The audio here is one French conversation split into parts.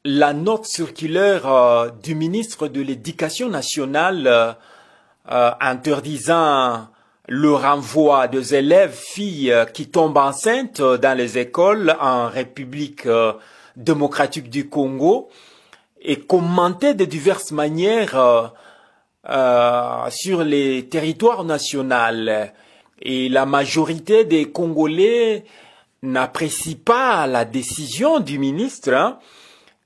la note circulaire du ministre de l'Éducation nationale interdisant le renvoi des élèves filles qui tombent enceintes dans les écoles en République démocratique du Congo est commenté de diverses manières sur les territoires nationaux. Et la majorité des Congolais n'apprécient pas la décision du ministre,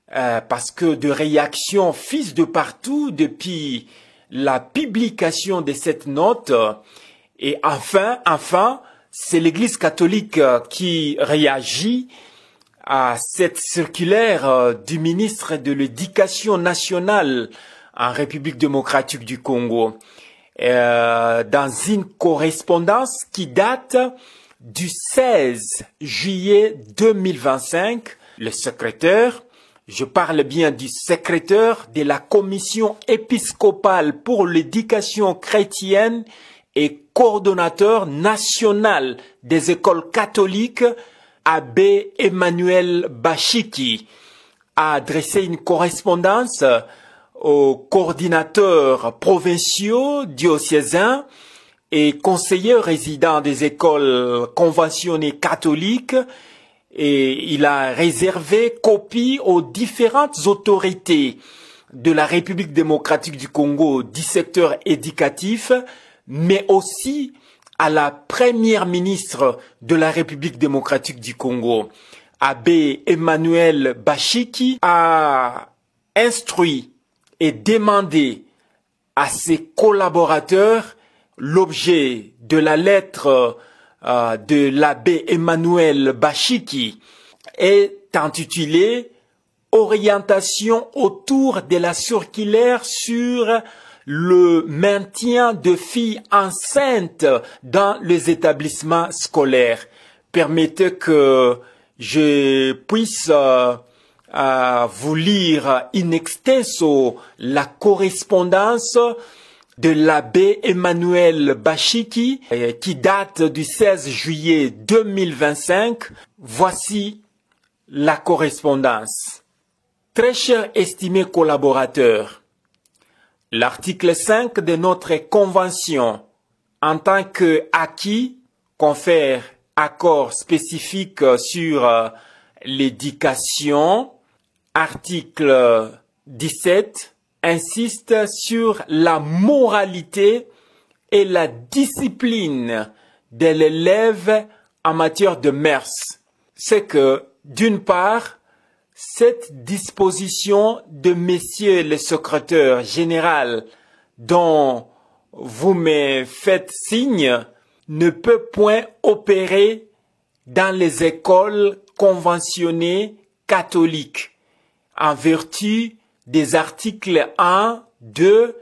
parce que de réactions fusent de partout depuis la publication de cette note. Et enfin, c'est l'Église catholique qui réagit à cette circulaire du ministre de l'Éducation nationale en République démocratique du Congo. Dans une correspondance qui date du 16 juillet 2025, le secrétaire, je parle bien du secrétaire de la Commission épiscopale pour l'éducation chrétienne et coordonnateur national des écoles catholiques, Abbé Emmanuel Bashiki, a adressé une correspondance aux coordinateurs provinciaux diocésains et conseillers résidents des écoles conventionnées catholiques, et il a réservé copie aux différentes autorités de la République démocratique du Congo du secteur éducatif, mais aussi à la première ministre de la République démocratique du Congo. Abbé Emmanuel Bashiki a instruit et demandé à ses collaborateurs l'objet de la lettre de l'abbé Emmanuel Bashiki est intitulée Orientation autour de la circulaire sur le maintien de filles enceintes dans les établissements scolaires. Permettez que je puisse vous lire in extenso la correspondance de l'abbé Emmanuel Bashiki qui date du 16 juillet 2025. Voici la correspondance. Très chers estimés collaborateurs, l'article 5 de notre convention en tant que acquis confère accord spécifique sur l'éducation. Article 17 insiste sur la moralité et la discipline de l'élève en matière de mœurs. C'est que, d'une part, cette disposition de messieurs le secrétaire général dont vous me faites signe ne peut point opérer dans les écoles conventionnées catholiques en vertu des articles 1, 2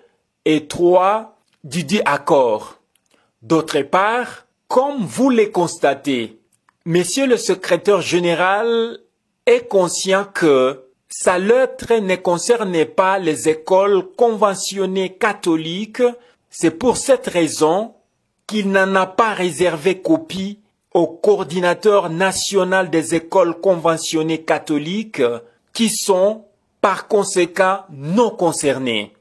et 3 du dit accord. D'autre part, comme vous le constatez, monsieur le secrétaire général est conscient que sa lettre ne concernait pas les écoles conventionnées catholiques. C'est pour cette raison qu'il n'en a pas réservé copie au coordinateur national des écoles conventionnées catholiques qui sont par conséquent non concernés.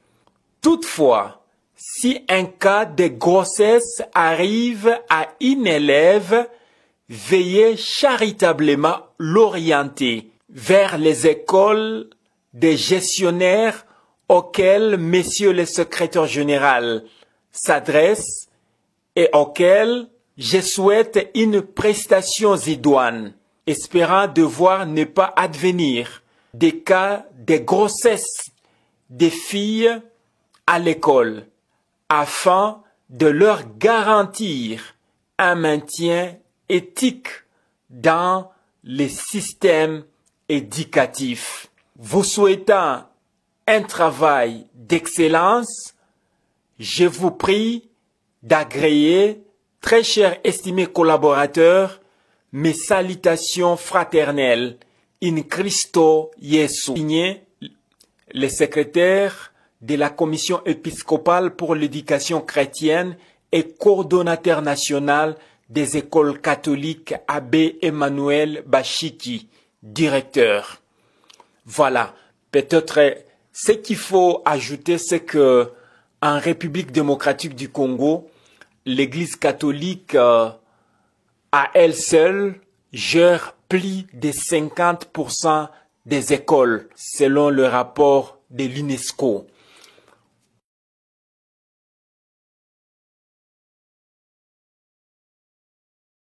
Toutefois, si un cas de grossesse arrive à une élève, veuillez charitablement l'orienter vers les écoles des gestionnaires auxquelles Monsieur le secrétaire général s'adresse et auxquelles je souhaite une prestation idoine, espérant devoir ne pas advenir des cas de grossesse des filles à l'école, afin de leur garantir un maintien éthique dans les systèmes éducatifs. Vous souhaitant un travail d'excellence, je vous prie d'agréer, très chers estimés collaborateurs, mes salutations fraternelles in Christo Jesu. Signé le secrétaire de la Commission épiscopale pour l'éducation chrétienne et coordonnateur national des écoles catholiques, Abbé Emmanuel Bashiki, directeur. Voilà. Peut-être ce qu'il faut ajouter, c'est que en République démocratique du Congo, l'Église catholique à elle seule gère plus de 50% des écoles, selon le rapport de l'UNESCO.